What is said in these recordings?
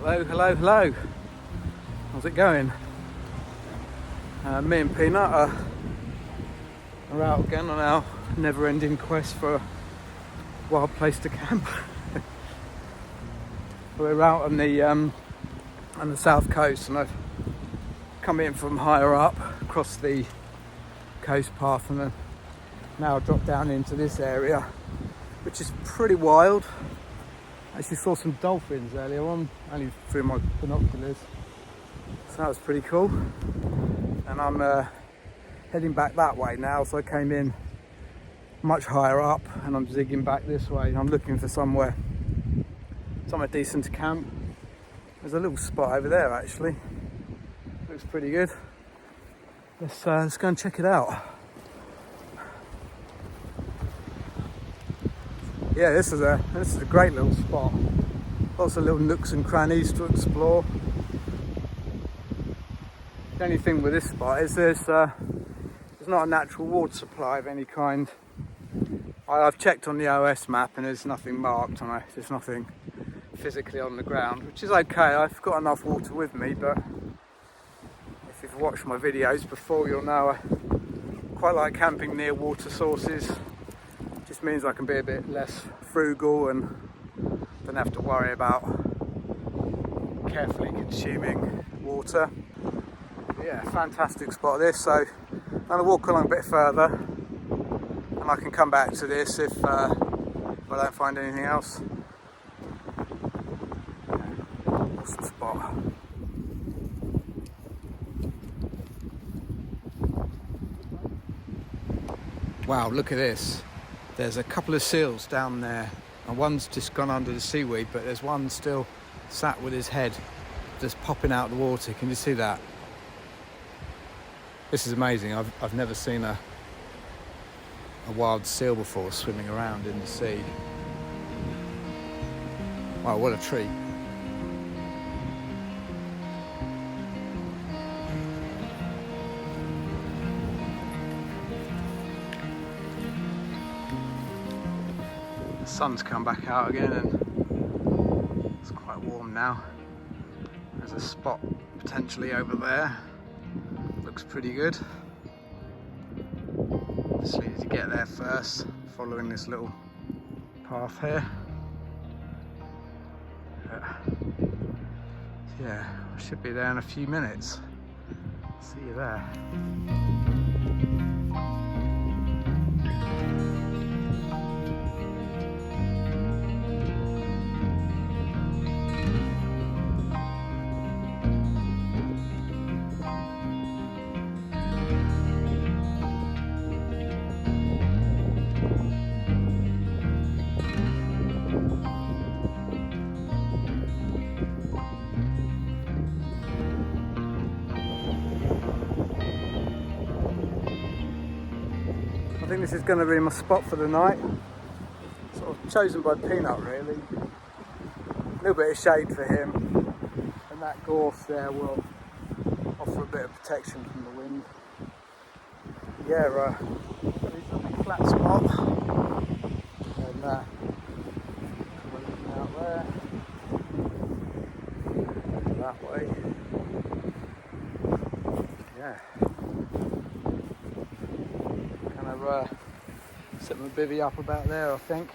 Hello. How's it going? Me and Peanut are out again on our never-ending quest for a wild place to camp. We're out on the south coast, and I've come in from higher up across the coast path, and then now dropped down into this area, which is pretty wild. I actually saw some dolphins earlier on, only through my binoculars, so that was pretty cool. And I'm heading back that way now, so I came in much higher up and I'm zigging back this way. I'm looking for somewhere decent to camp. There's a little spot over there actually, looks pretty good. Let's go and check it out. Yeah, this is a great little spot. Lots of little nooks and crannies to explore. The only thing with this spot is there's not a natural water supply of any kind. I've checked on the OS map and there's nothing marked on it. There's nothing physically on the ground, which is okay. I've got enough water with me, but if you've watched my videos before, you'll know I quite like camping near water sources. Just means I can be a bit less frugal and don't have to worry about carefully consuming water. But yeah, fantastic spot this. So I'm going to walk along a bit further and I can come back to this if I don't find anything else. Awesome spot. Wow, look at this. There's a couple of seals down there, and one's just gone under the seaweed, but there's one still sat with his head just popping out of the water. Can you see that? This is amazing. I've never seen a wild seal before swimming around in the sea. Wow, what a treat. The sun's come back out again and it's quite warm now. There's a spot potentially over there. Looks pretty good. Just need to get there first, following this little path here. Yeah, I should be there in a few minutes. See you there. I think this is going to be my spot for the night. Sort of chosen by Peanut really. A little bit of shade for him, and that gorse there will offer a bit of protection from the wind. Yeah, it's a big flat spot, and looking out there, that way. Yeah. Set my bivvy up about there, I think.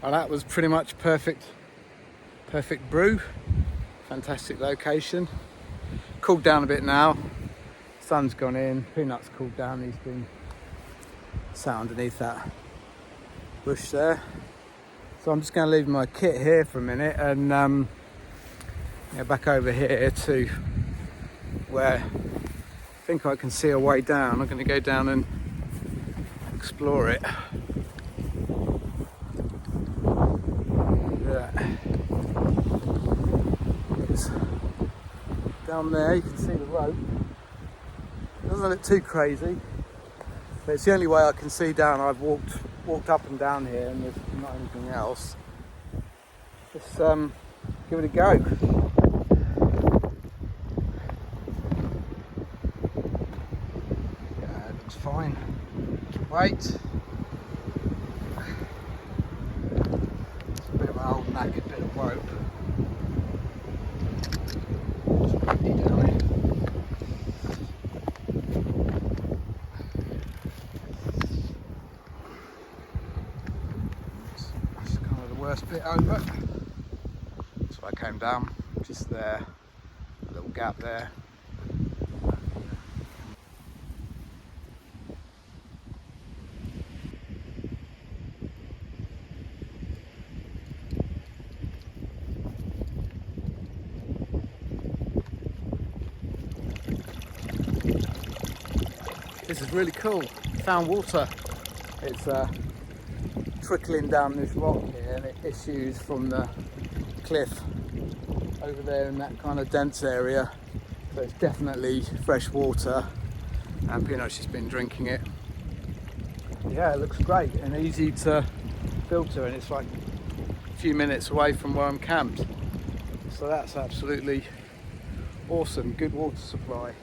Well, that was pretty much perfect brew. Fantastic location. Cooled down a bit now. Sun's gone in. Peanut's cooled down. He's been sat underneath that bush there. So I'm just going to leave my kit here for a minute and back over here to where I think I can see a way down. I'm going to go down and explore it. It's down there, you can see the rope. It doesn't look too crazy, but it's the only way I can see down. I've walked up and down here and there's not anything else. Just give it a go. Yeah, it looks fine. Wait. It's a bit of an old knackered bit of rope. It's windy down here. That's kind of the worst bit over. So I came down just there, a little gap there. This is really cool. Found water. It's trickling down this rock here and it issues from the cliff over there in that kind of dense area. So it's definitely fresh water and Peanut's just been drinking it. Yeah, it looks great and easy to filter, and it's like a few minutes away from where I'm camped. So that's absolutely awesome. Good water supply.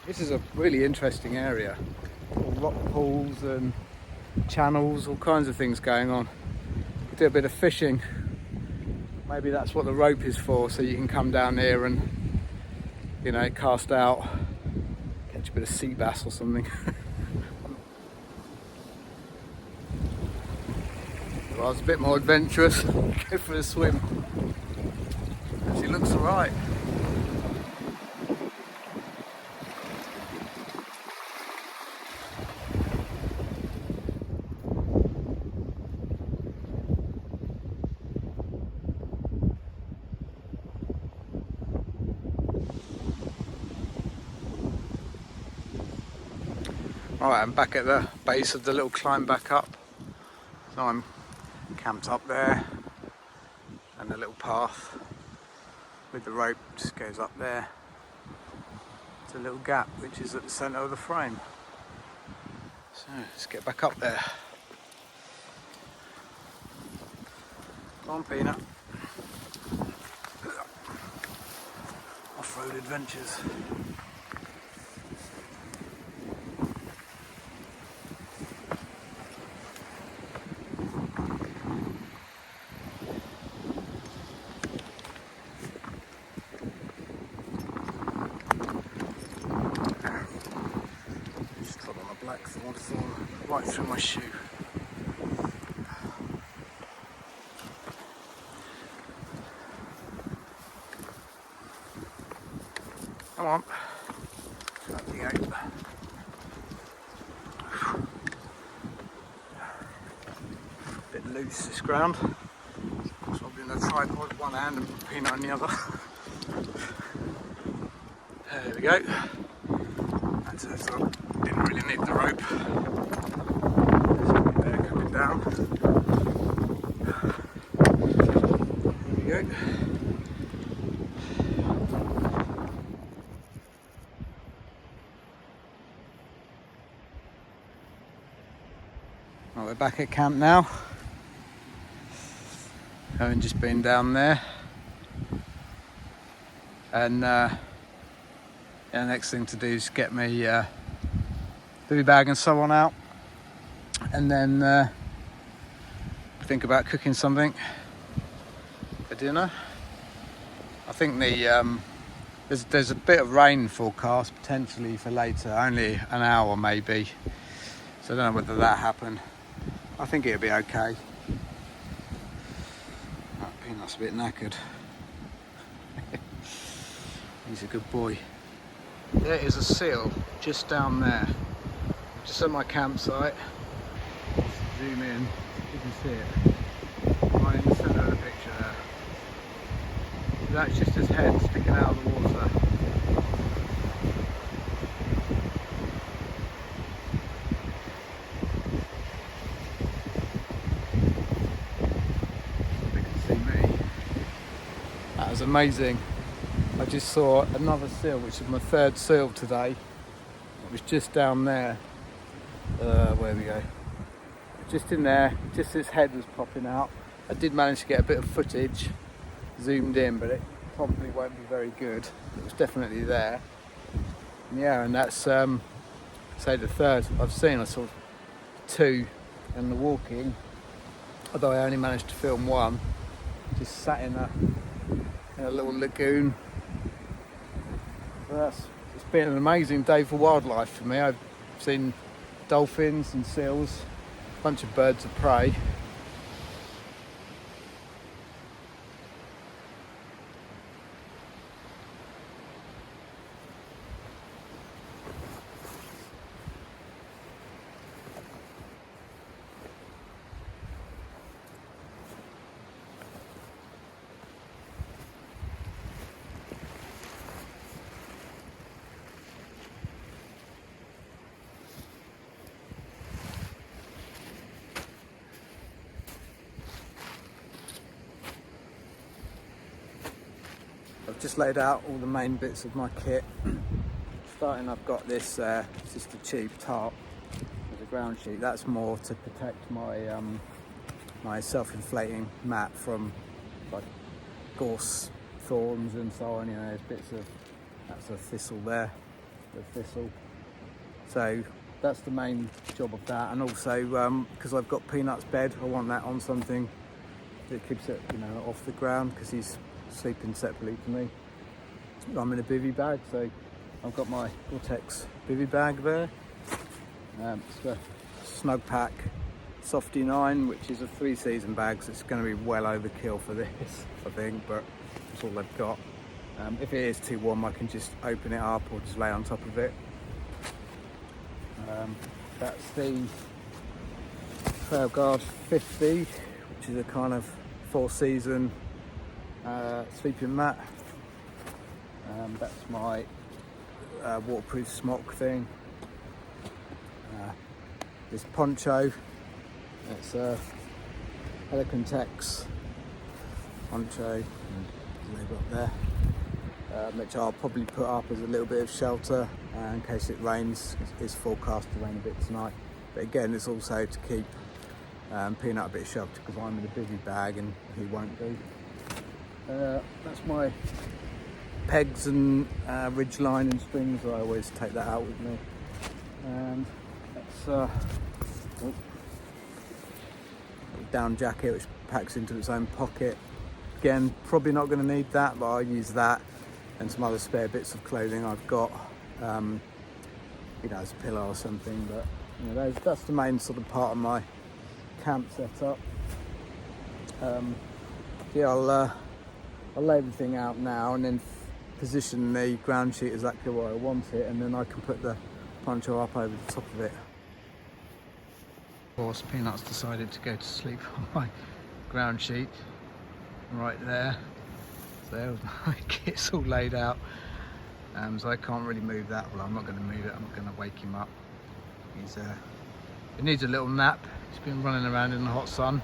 This is a really interesting area. All rock pools and channels, all kinds of things going on. You do a bit of fishing. Maybe that's what the rope is for, so you can come down here and, you know, cast out, catch a bit of sea bass or something. Well, it's a bit more adventurous. Go for a swim. Actually looks alright. Alright, I'm back at the base of the little climb back up. So I'm camped up there, and the little path with the rope just goes up there. It's a little gap which is at the centre of the frame. So let's get back up there. Come on, Peanut. Off-road adventures. Right through my shoe. Come on. Out the gate. Bit loose this ground. So I'll be in a tripod with one hand and Peanut on the other. There we go. That's it. So I didn't really need the rope. Down. There we go. Well, we're back at camp now. Having just been down there. And the next thing to do is get me Bivi bag and so on out. And then think about cooking something for dinner. I think the There's a bit of rain forecast potentially for later, only an hour maybe. So I don't know whether that happened. I think it'll be okay. That Peanut's a bit knackered. He's a good boy. There is a seal just down there, just at my campsite. Zoom in, you can see it right in the centre of the picture there. That's just his head sticking out of the water. They can see me. That was amazing. I just saw another seal, which is my third seal today. It was just down there. Where we go? Just in there, just his head was popping out. I did manage to get a bit of footage zoomed in, but it probably won't be very good. It was definitely there. Yeah, and that's say the third I've seen. I saw two in the walking, although I only managed to film one. Just sat in a little lagoon. Well, it's been an amazing day for wildlife for me. I've seen dolphins and seals, a bunch of birds of prey. I've just laid out all the main bits of my kit. Starting, I've got this, it's just a cheap tarp with a ground sheet. That's more to protect my my self-inflating mat from like gorse, thorns and so on. You know, there's bits of, that's a thistle there, the thistle. So that's the main job of that. And also, because I've got Peanut's bed, I want that on something that keeps it, you know, off the ground, because he's sleeping separately to me. I'm in a bivy bag, so I've got my Tex bivy bag there. It's a Snug Pack Softy 9, which is a 3-season bag, so it's going to be well overkill for this, I think, but that's all I've got. If it is too warm, I can just open it up or just lay on top of it. That's the Trailguard 50, which is a kind of 4-season sleeping mat. That's my waterproof smock thing. This poncho, it's a Helikon Tex poncho, label up there, which I'll probably put up as a little bit of shelter in case it rains. It's forecast to rain a bit tonight, but again, it's also to keep Peanut a bit of shelter, because I'm in a bivy bag and he won't be. That's my pegs and ridgeline and strings. I always take that out with me. And that's down jacket, which packs into its own pocket. Again, probably not going to need that, but I'll use that and some other spare bits of clothing I've got, you know, as a pillow or something. But you know, that's the main sort of part of my camp setup. Yeah, I'll lay everything out now and then position the ground sheet exactly where I want it, and then I can put the poncho up over the top of it. Of course, Peanut's decided to go to sleep on my ground sheet right there. So my kit's all laid out, so I can't really move that. Well, I'm not going to move it. I'm not going to wake him up. He needs a little nap. He's been running around in the hot sun.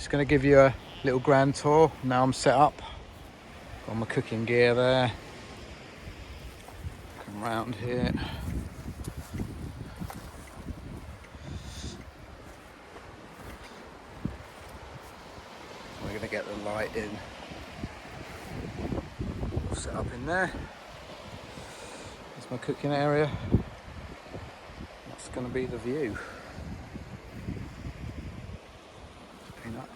Just going to give you a little grand tour. Now I'm set up. Got my cooking gear there. Come round here. We're going to get the light in. We'll set up in there. That's my cooking area. That's going to be the view. Peanut.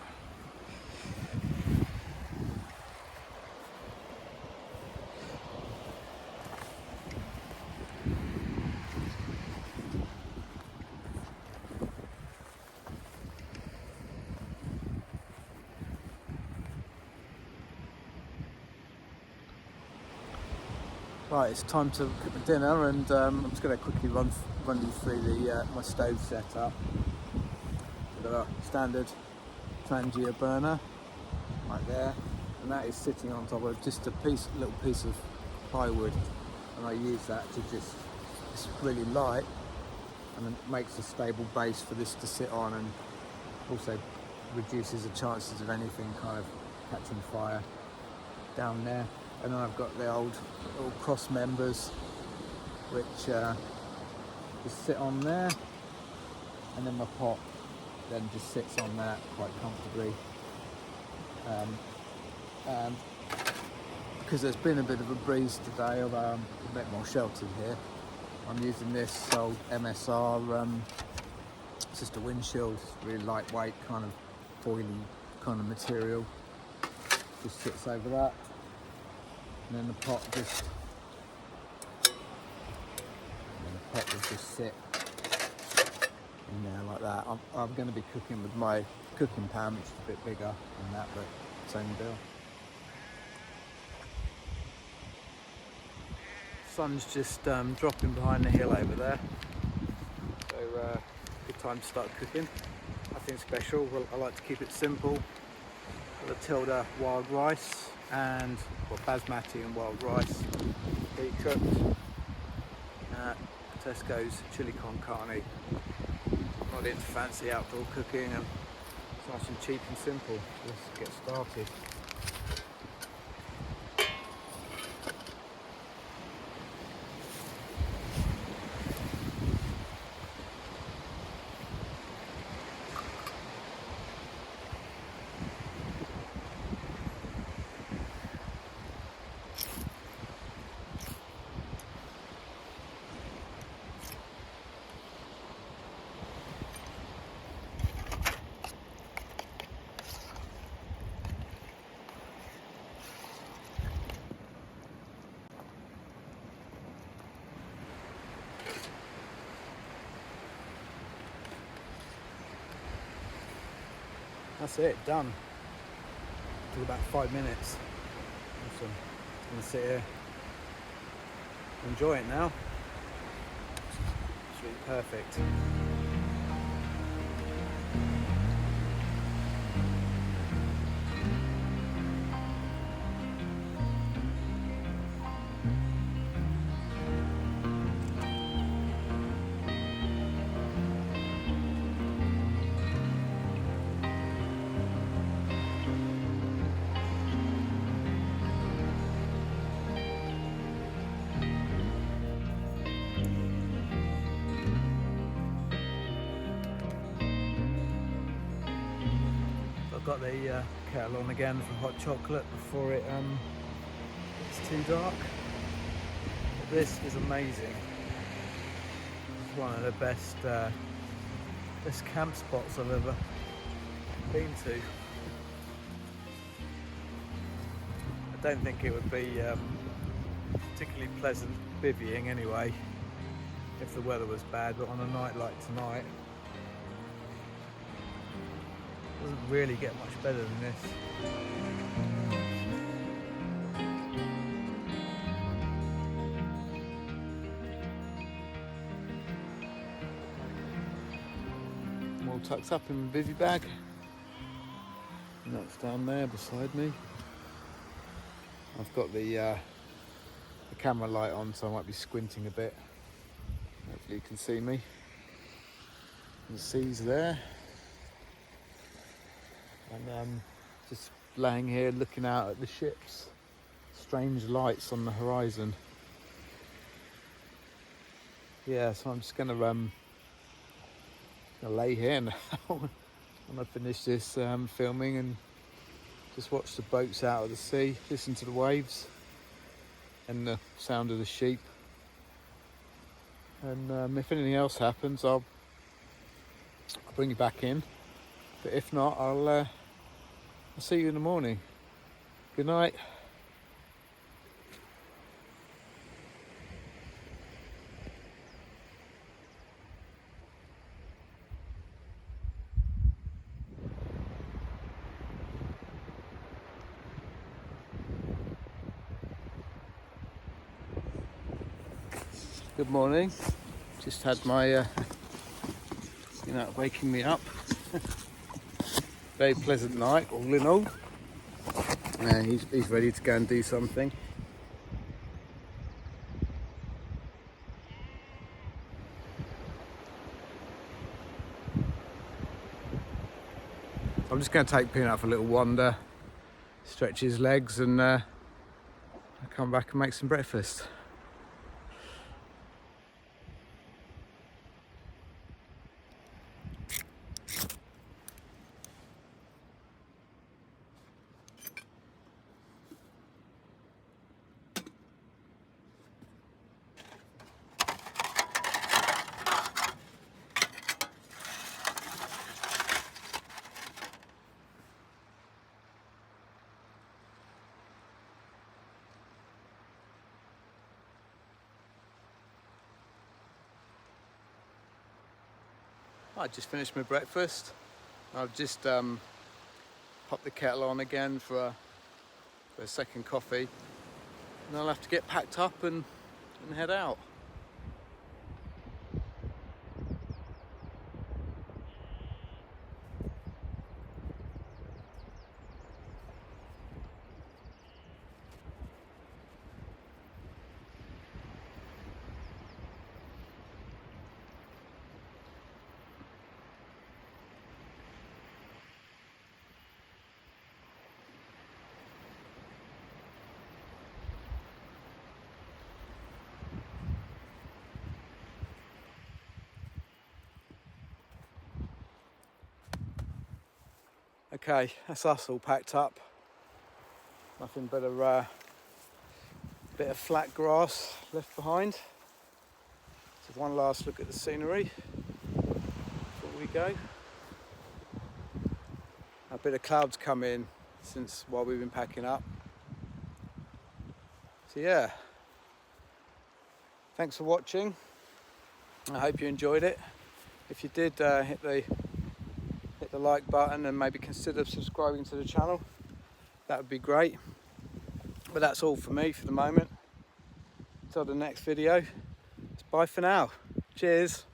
Right, it's time to cook my dinner, and I'm just going to quickly run you through my stove setup. We've got a standard Trangia burner right there, and that is sitting on top of just a little piece of plywood, and I use that to it's really light, and it makes a stable base for this to sit on, and also reduces the chances of anything kind of catching fire down there. And then I've got the old little cross members which just sit on there, and then my pot then just sits on that quite comfortably. And because there's been a bit of a breeze today, although I'm a bit more sheltered here, I'm using this old MSR, it's just a windshield, it's really lightweight, kind of foily kind of material, just sits over that. And then the pot will just sit in there like that. I'm going to be cooking with my cooking pan, which is a bit bigger than that, but same deal. Sun's just dropping behind the hill over there, so good time to start cooking. Nothing special. Well, I like to keep it simple. Got the Tilda wild rice and basmati and wild rice, pre-cooked. Tesco's chili con carne. Not into fancy outdoor cooking, and it's nice and cheap and simple. Let's get started. That's it, done. Took about 5 minutes. Awesome. I'm gonna sit here, enjoy it now. It's really perfect. Got the kettle on again for hot chocolate before it's too dark. But this is amazing. It's one of the best camp spots I've ever been to. I don't think it would be particularly pleasant bivvying anyway if the weather was bad, but on a night like tonight, doesn't really get much better than this. I'm all tucked up in my Bivi bag, and that's down there beside me. I've got the camera light on, so I might be squinting a bit. Hopefully you can see me. The sea's there. and just laying here looking out at the ships. Strange lights on the horizon. Yeah, so I'm just gonna lay here now when I finish this filming and just watch the boats out of the sea, listen to the waves and the sound of the sheep. And if anything else happens, I'll bring you back in. But if not, I'll see you in the morning. Good night. Good morning. Just had my, waking me up. Very pleasant night, all in all. He's ready to go and do something. I'm just going to take Peanut for a little wander, stretch his legs, and I'll come back and make some breakfast. I just finished my breakfast. I've just popped the kettle on again for a second coffee, and I'll have to get packed up and head out. Okay, that's us all packed up. Nothing but a bit of flat grass left behind. So one last look at the scenery before we go. A bit of clouds come in while we've been packing up. So yeah, thanks for watching. I hope you enjoyed it. If you did, hit the like button and maybe consider subscribing to the channel. That would be great. But that's all for me for the moment. Until the next video, it's bye for now. Cheers.